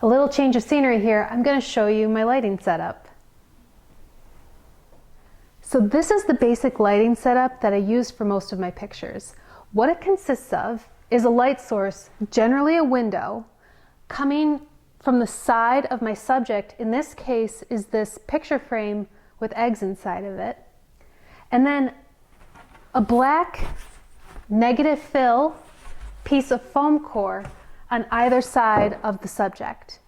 A little change of scenery here. I'm going to show you my lighting setup. So this is the basic lighting setup that I use for most of my pictures. What it consists of is a light source, generally a window, coming from the side of my subject. In this case is this picture frame with eggs inside of it. And then a black negative fill piece of foam core on either side of the subject.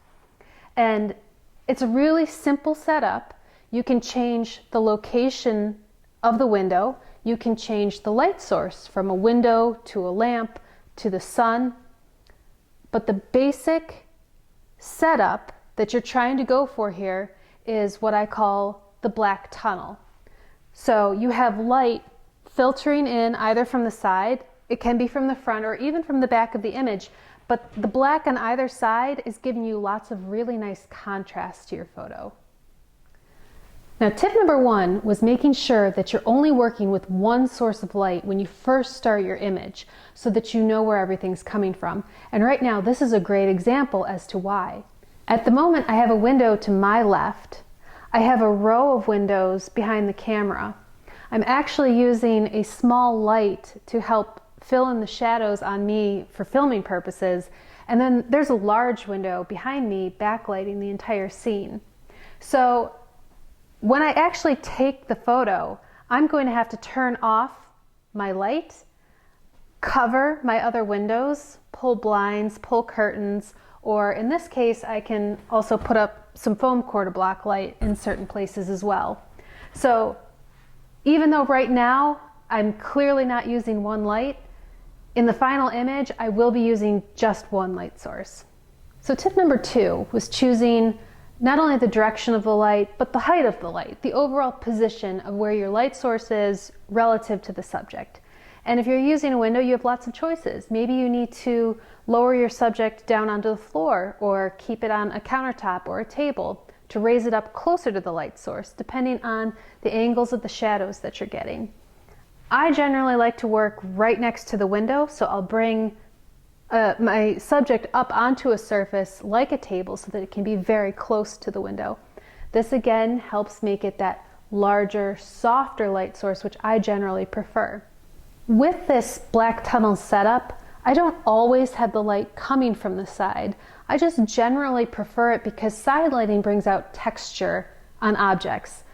And it's a really simple setup. You can change the location of the window. You can change the light source from a window to a lamp to the sun. But the basic setup that you're trying to go for here is what I call the black tunnel. So you have light filtering in either from the side, it can be from the front or even from the back of the image, but the black on either side is giving you lots of really nice contrast to your photo. Now, tip number one was making sure that you're only working with one source of light when you first start your image so that you know where everything's coming from. And right now, this is a great example as to why. At the moment, I have a window to my left. I have a row of windows behind the camera. I'm actually using a small light to help fill in the shadows on me for filming purposes. And then there's a large window behind me backlighting the entire scene. So when I actually take the photo, I'm going to have to turn off my light, cover my other windows, pull blinds, pull curtains, or in this case, I can also put up some foam core to block light in certain places as well. So even though right now I'm clearly not using one light, in the final image, I will be using just one light source. So tip number two was choosing not only the direction of the light, but the height of the light, the overall position of where your light source is relative to the subject. And if you're using a window, you have lots of choices. Maybe you need to lower your subject down onto the floor or keep it on a countertop or a table to raise it up closer to the light source, depending on the angles of the shadows that you're getting. I generally like to work right next to the window, so I'll bring my subject up onto a surface like a table so that it can be very close to the window. This again helps make it that larger, softer light source, which I generally prefer. With this black tunnel setup, I don't always have the light coming from the side. I just generally prefer it because side lighting brings out texture on objects.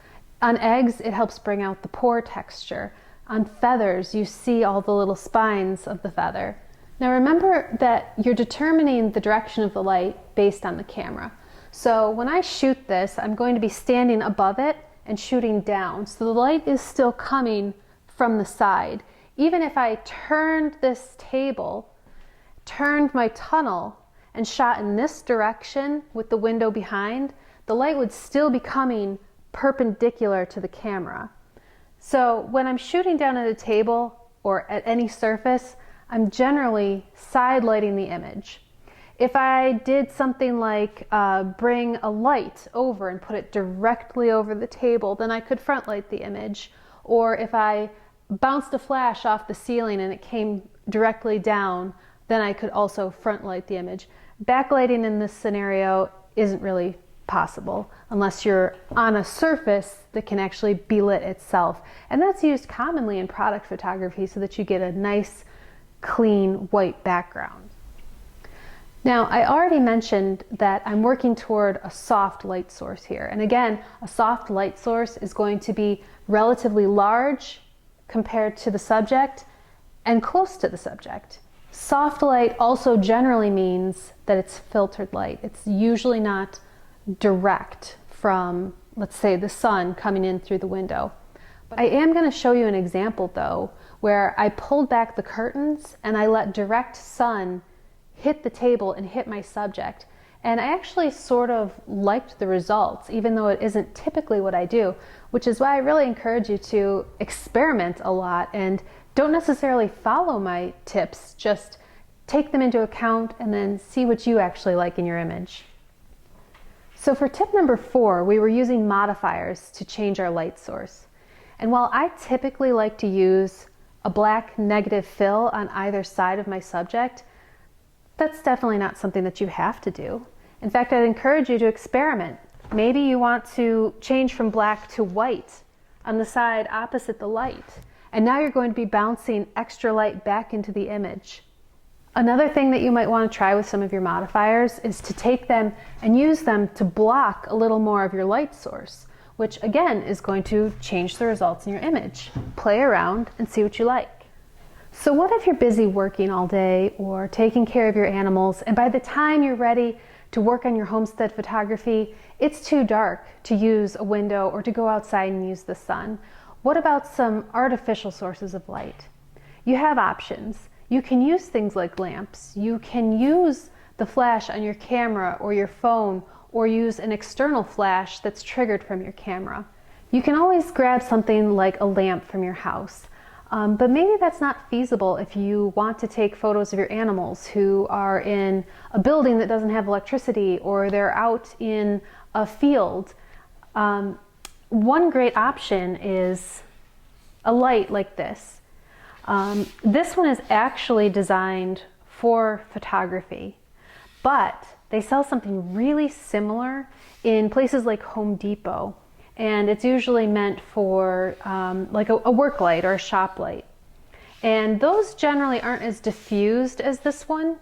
On eggs, it helps bring out the pore texture. On feathers, you see all the little spines of the feather. Now remember that you're determining the direction of the light based on the camera. So when I shoot this, I'm going to be standing above it and shooting down. So the light is still coming from the side. Even if I turned this table, turned my tunnel, and shot in this direction with the window behind, the light would still be coming perpendicular to the camera. So when I'm shooting down at a table or at any surface, I'm generally side lighting the image. If I did something like bring a light over and put it directly over the table, then I could front light the image. Or if I bounced a flash off the ceiling and it came directly down, then I could also front light the image. Backlighting in this scenario isn't really possible unless you're on a surface that can actually be lit itself. And that's used commonly in product photography so that you get a nice, clean, white background. Now, I already mentioned that I'm working toward a soft light source here. And again, a soft light source is going to be relatively large compared to the subject and close to the subject. Soft light also generally means that it's filtered light. It's usually not direct from, let's say, the sun coming in through the window. But I am going to show you an example though, where I pulled back the curtains and I let direct sun hit the table and hit my subject. And I actually sort of liked the results, even though it isn't typically what I do, which is why I really encourage you to experiment a lot and don't necessarily follow my tips, just take them into account and then see what you actually like in your image. So for tip number 4, we were using modifiers to change our light source. And while I typically like to use a black negative fill on either side of my subject, that's definitely not something that you have to do. In fact, I'd encourage you to experiment. Maybe you want to change from black to white on the side opposite the light. And now you're going to be bouncing extra light back into the image. Another thing that you might want to try with some of your modifiers is to take them and use them to block a little more of your light source, which again is going to change the results in your image. Play around and see what you like. So what if you're busy working all day or taking care of your animals, and by the time you're ready to work on your homestead photography, it's too dark to use a window or to go outside and use the sun? What about some artificial sources of light? You have options. You can use things like lamps. You can use the flash on your camera or your phone, or use an external flash that's triggered from your camera. You can always grab something like a lamp from your house. But maybe that's not feasible if you want to take photos of your animals who are in a building that doesn't have electricity, or they're out in a field. One great option is a light like this. This one is actually designed for photography, but they sell something really similar in places like Home Depot. And it's usually meant for like a work light or a shop light. And those generally aren't as diffused as this one,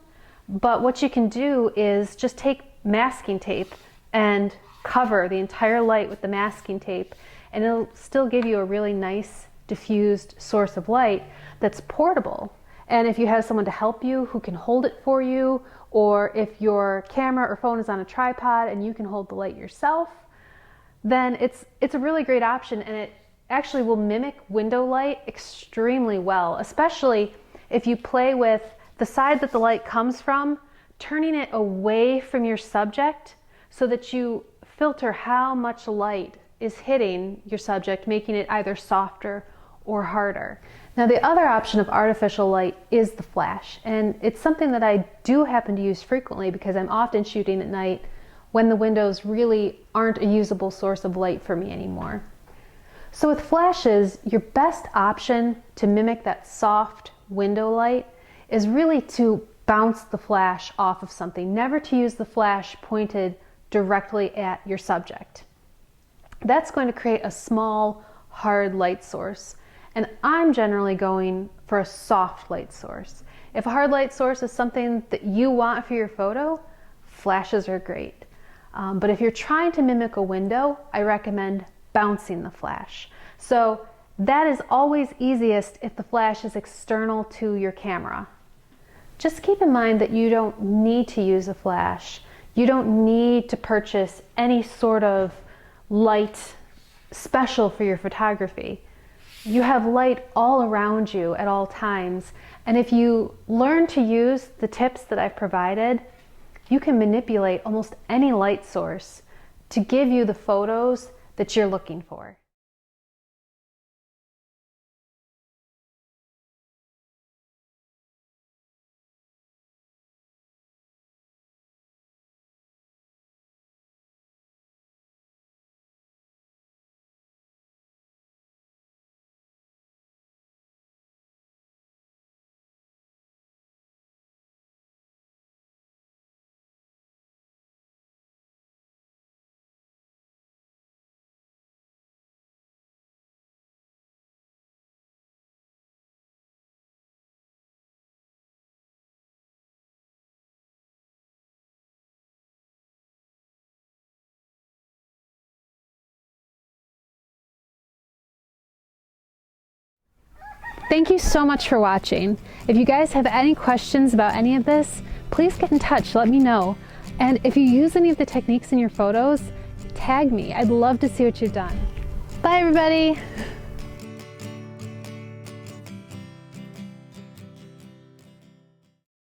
but what you can do is just take masking tape and cover the entire light with the masking tape, and it'll still give you a really nice diffused source of light that's portable. And if you have someone to help you who can hold it for you, or if your camera or phone is on a tripod and you can hold the light yourself, then it's a really great option, and it actually will mimic window light extremely well, especially if you play with the side that the light comes from, turning it away from your subject so that you filter how much light is hitting your subject, making it either softer or harder. Now, the other option of artificial light is the flash, and it's something that I do happen to use frequently because I'm often shooting at night when the windows really aren't a usable source of light for me anymore. So with flashes, your best option to mimic that soft window light is really to bounce the flash off of something, never to use the flash pointed directly at your subject. That's going to create a small, hard light source, and I'm generally going for a soft light source. If a hard light source is something that you want for your photo, flashes are great. But if you're trying to mimic a window, I recommend bouncing the flash. So that is always easiest if the flash is external to your camera. Just keep in mind that you don't need to use a flash. You don't need to purchase any sort of light special for your photography. You have light all around you at all times, and if you learn to use the tips that I've provided, you can manipulate almost any light source to give you the photos that you're looking for. Thank you so much for watching. If you guys have any questions about any of this, please get in touch, let me know. And if you use any of the techniques in your photos, tag me. I'd love to see what you've done. Bye everybody.